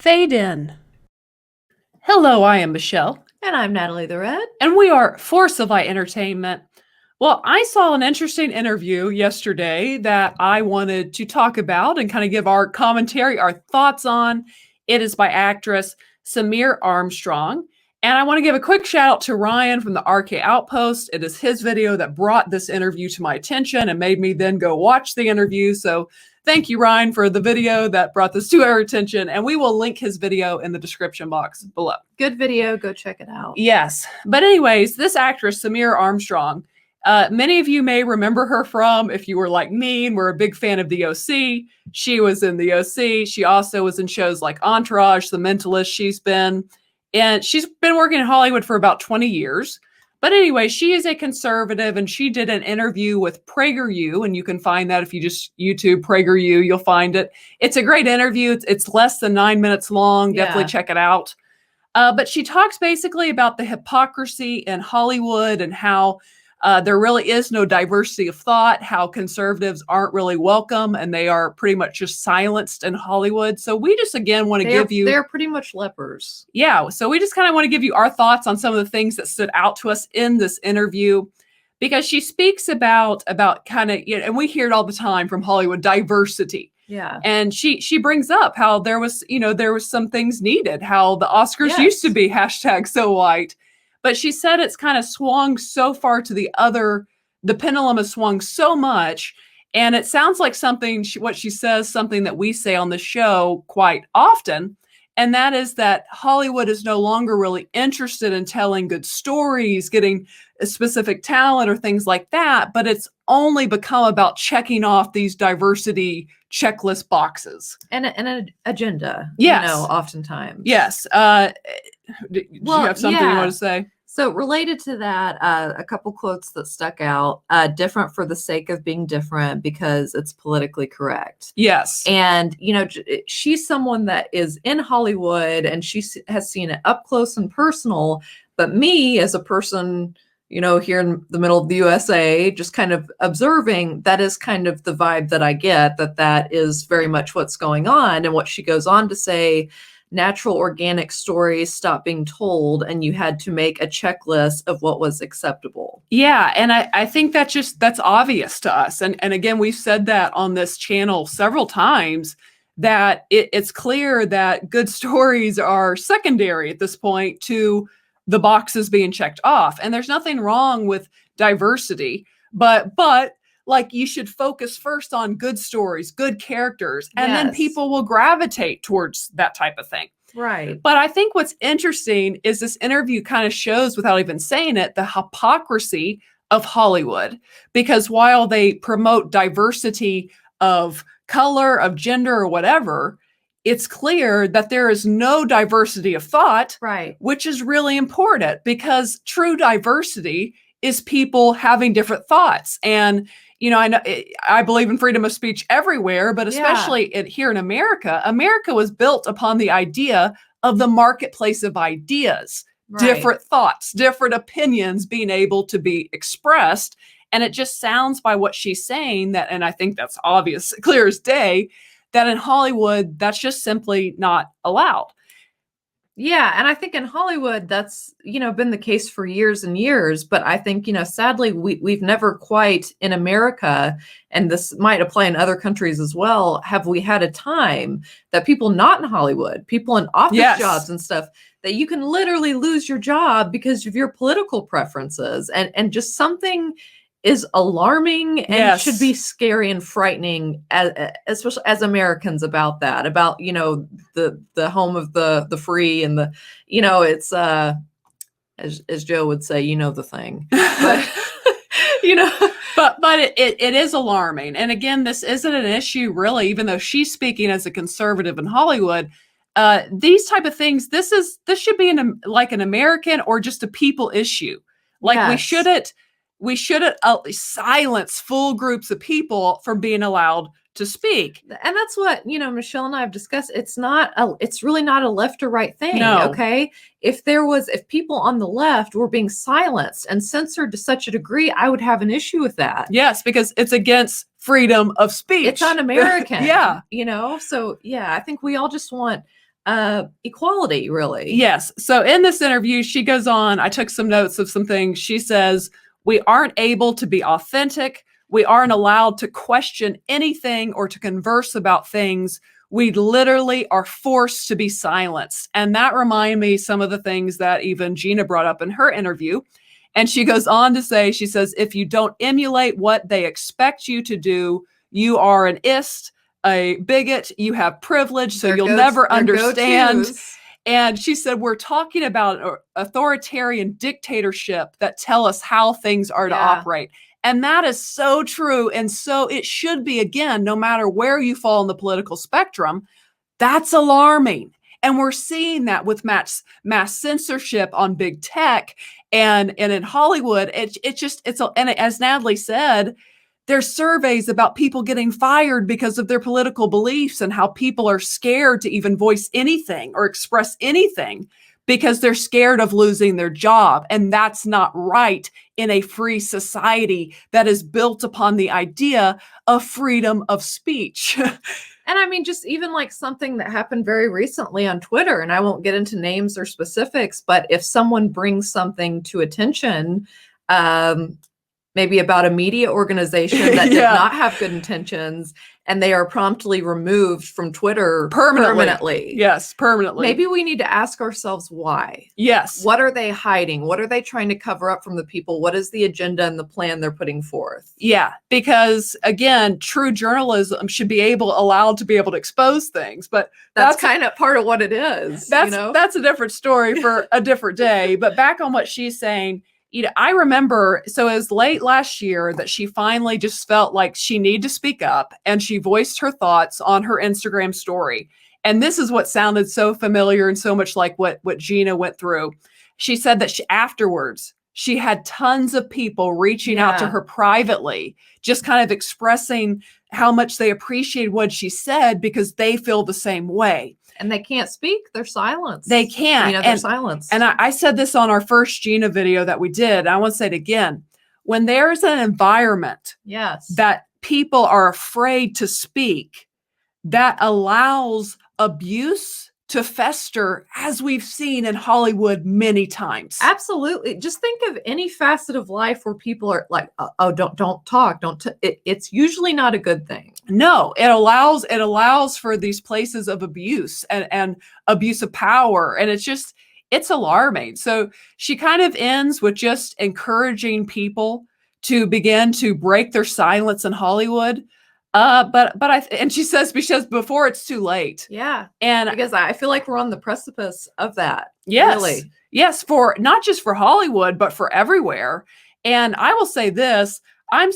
Fade in. Hello, I am Michelle. And I'm Natalie the Red. And we are Force of I Entertainment. Well, I saw an interesting interview yesterday that I wanted to talk about and kind of give our commentary, our thoughts on. It is by actress Samaire Armstrong. And I want to give a quick shout out to Ryan from the RK Outpost. It is his video that brought this interview to my attention and made me then go watch the interview. So thank you, Ryan, for the video that brought this to our attention. And we will link his video in the description box below. Good video. Go check it out. Yes. But anyways, this actress, Samaire Armstrong, many of you may remember her from, if you were like me and were a big fan of The OC. She was in The OC. She also was in shows like Entourage, The Mentalist. She's been working in Hollywood for about 20 years. But anyway, she is a conservative, and she did an interview with PragerU, and you can find that if you just YouTube PragerU, you'll find it. It's a great interview. It's less than 9 minutes long. Definitely check it out. But she talks basically about the hypocrisy in Hollywood and how there really is no diversity of thought, how conservatives aren't really welcome, and they are pretty much just silenced in Hollywood. So we just, again, want to give you... They're pretty much lepers. Yeah, so we just kind of want to give you our thoughts on some of the things that stood out to us in this interview, because she speaks about kind of, you know, and we hear it all the time from Hollywood, diversity. Yeah. And she brings up how there was some things needed, how the Oscars used to be #SoWhite. But she said it's kind of swung so far to the pendulum has swung so much. And it sounds like what she says, something that we say on the show quite often. And that is that Hollywood is no longer really interested in telling good stories, getting a specific talent or things like that. But it's only become about checking off these diversity checklist boxes. And an agenda, yes. Oftentimes. Yes. Do you have something you want to say? So related to that, a couple quotes that stuck out, different for the sake of being different because it's politically correct. Yes. And, she's someone that is in Hollywood and she has seen it up close and personal. But me as a person, here in the middle of the USA, just kind of observing, that is kind of the vibe that I get, that is very much what's going on. And what she goes on to say, natural organic stories stopped being told and you had to make a checklist of what was acceptable. Yeah. And I think that's obvious to us. And again, we've said that on this channel several times, that it's clear that good stories are secondary at this point to the boxes being checked off. And there's nothing wrong with diversity, but like, you should focus first on good stories, good characters, and then people will gravitate towards that type of thing. Right. But I think what's interesting is this interview kind of shows, without even saying it, the hypocrisy of Hollywood. Because while they promote diversity of color, of gender, or whatever, it's clear that there is no diversity of thought, right? Which is really important, because true diversity is people having different thoughts. And I know I believe in freedom of speech everywhere, but especially here in America. America was built upon the idea of the marketplace of ideas, different thoughts, different opinions being able to be expressed. And it just sounds, by what she's saying, that, and I think that's obvious, clear as day, that in Hollywood, that's just simply not allowed. Yeah. And I think in Hollywood, that's, been the case for years and years. But I think, sadly, we've never quite, in America, and this might apply in other countries as well, have we had a time that people not in Hollywood, people in office jobs and stuff, that you can literally lose your job because of your political preferences, and just something is alarming and should be scary and frightening, especially as Americans, about the home of the free, and it's as Joe would say, the thing, but but it is alarming. And again, this isn't an issue really, even though she's speaking as a conservative in Hollywood. These type of things, this should be like an American or just a people issue. Like, we shouldn't silence full groups of people from being allowed to speak. And that's what, Michelle and I have discussed. It's really not a left or right thing. No. Okay. If people on the left were being silenced and censored to such a degree, I would have an issue with that. Yes, because it's against freedom of speech. It's un-American. Yeah. So I think we all just want equality, really. Yes. So in this interview, she goes on, I took some notes of some things. She says, we aren't able to be authentic. We aren't allowed to question anything or to converse about things. We literally are forced to be silenced. And that reminded me some of the things that even Gina brought up in her interview. And she goes on to say, she says, if you don't emulate what they expect you to do, you are an ist, a bigot, you have privilege, so you'll never understand. And she said, we're talking about authoritarian dictatorship that tell us how things are to operate. And that is so true. And so it should be, again, no matter where you fall in the political spectrum, that's alarming. And we're seeing that with mass censorship on big tech and in Hollywood. And as Natalie said, there's surveys about people getting fired because of their political beliefs and how people are scared to even voice anything or express anything because they're scared of losing their job. And that's not right in a free society that is built upon the idea of freedom of speech. And I mean, just even like something that happened very recently on Twitter, and I won't get into names or specifics, but if someone brings something to attention, maybe about a media organization that did not have good intentions, and they are promptly removed from Twitter permanently. Yes, permanently. Maybe we need to ask ourselves why. Yes. What are they hiding? What are they trying to cover up from the people? What is the agenda and the plan they're putting forth? Yeah, because again, true journalism should be allowed to be able to expose things, but that's kind of part of what it is. That's a different story for a different day. But back on what she's saying, I remember, so it was late last year that she finally just felt like she needed to speak up, and she voiced her thoughts on her Instagram story. And this is what sounded so familiar and so much like what Gina went through. She said that afterwards, she had tons of people reaching out to her privately, just kind of expressing how much they appreciated what she said because they feel the same way. And they can't speak. They're silenced. They can't. They're silenced. And I said this on our first Gina video that we did. I want to say it again. When there's an environment that people are afraid to speak, that allows abuse to fester, as we've seen in Hollywood many times. Absolutely. Just think of any facet of life where people are like, oh, don't talk. It's usually not a good thing. No, it allows for these places of abuse and abuse of power. And it's alarming. So she kind of ends with just encouraging people to begin to break their silence in Hollywood. And she says before it's too late. Yeah. And because I feel like we're on the precipice of that. Yes. Really. Yes. For not just for Hollywood, but for everywhere. And I will say this, I'm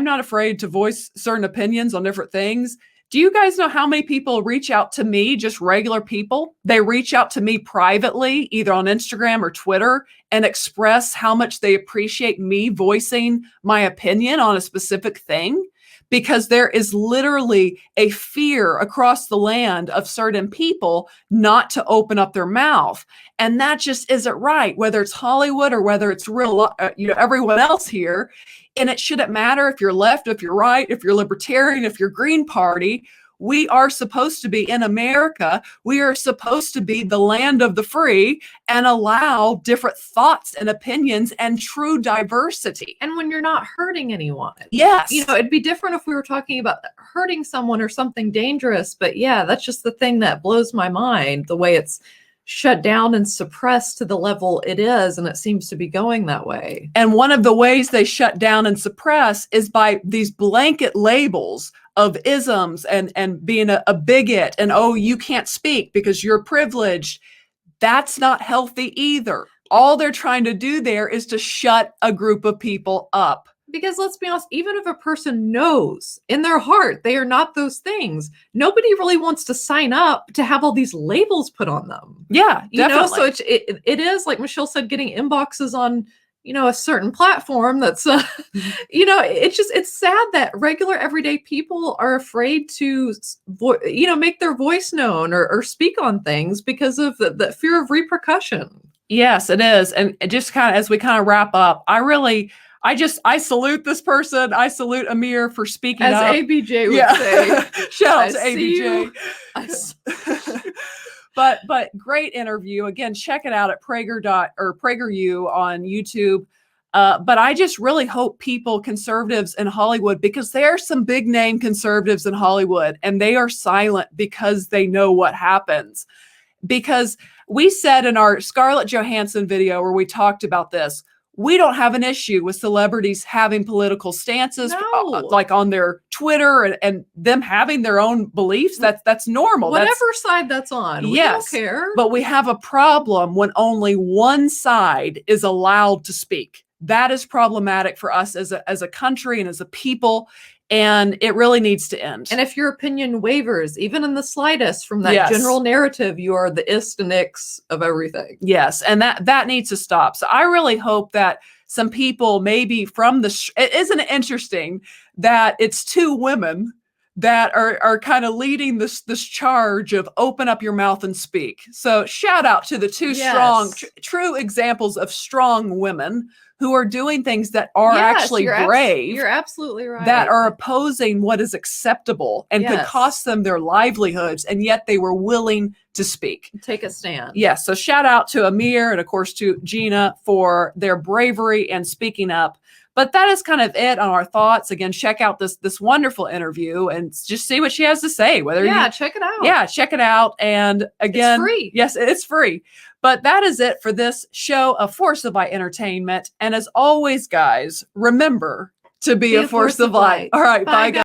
not afraid to voice certain opinions on different things. Do you guys know how many people reach out to me, just regular people? They reach out to me privately, either on Instagram or Twitter, and express how much they appreciate me voicing my opinion on a specific thing. Because there is literally a fear across the land of certain people not to open up their mouth. And that just isn't right, whether it's Hollywood or whether it's everyone else here. And it shouldn't matter if you're left, if you're right, if you're libertarian, if you're Green Party. We are supposed to be in America. We are supposed to be the land of the free and allow different thoughts and opinions and true diversity. And when you're not hurting anyone. Yes. It'd be different if we were talking about hurting someone or something dangerous. But yeah, that's just the thing that blows my mind, the way it's shut down and suppressed to the level it is. And it seems to be going that way. And one of the ways they shut down and suppress is by these blanket labels of isms and being a bigot and, oh, you can't speak because you're privileged. That's not healthy either. All they're trying to do there is to shut a group of people up. Because let's be honest, even if a person knows in their heart they are not those things, nobody really wants to sign up to have all these labels put on them. Yeah, definitely. So it is, like Michelle said, getting inboxes on a certain platform that's it's sad that regular everyday people are afraid to make their voice known or speak on things because of the fear of repercussion. Yes, it is. And just kind of as we kind of wrap up, I salute this person. I salute Amir for speaking up. As ABJ would say. Shout out to ABJ. but great interview. Again, check it out at PragerU on YouTube. But I just really hope conservatives in Hollywood, because there are some big name conservatives in Hollywood, and they are silent because they know what happens. Because we said in our Scarlett Johansson video where we talked about this, we don't have an issue with celebrities having political stances, like on their Twitter, and them having their own beliefs. That's normal. Whatever side that's on. We don't care. But we have a problem when only one side is allowed to speak. That is problematic for us as a country and as a people. And it really needs to end. And if your opinion wavers, even in the slightest, from that general narrative, you are the ist and ix of everything. Yes, and that needs to stop. So I really hope that some people, maybe from isn't it interesting that it's two women that are kind of leading this charge of open up your mouth and speak. So shout out to the two strong, true examples of strong women who are doing things that are actually brave. You're absolutely right. That are opposing what is acceptable and could cost them their livelihoods, and yet they were willing to speak. Take a stand. Yes. So shout out to Amir and, of course, to Gina for their bravery and speaking up. But that is kind of it on our thoughts. Again, check out this wonderful interview and just see what she has to say. Check it out. Yeah, check it out. And again, it's free. Yes, it's free. But that is it for this show of Force of Light Entertainment. And as always, guys, remember to be a force of light. All right, bye guys.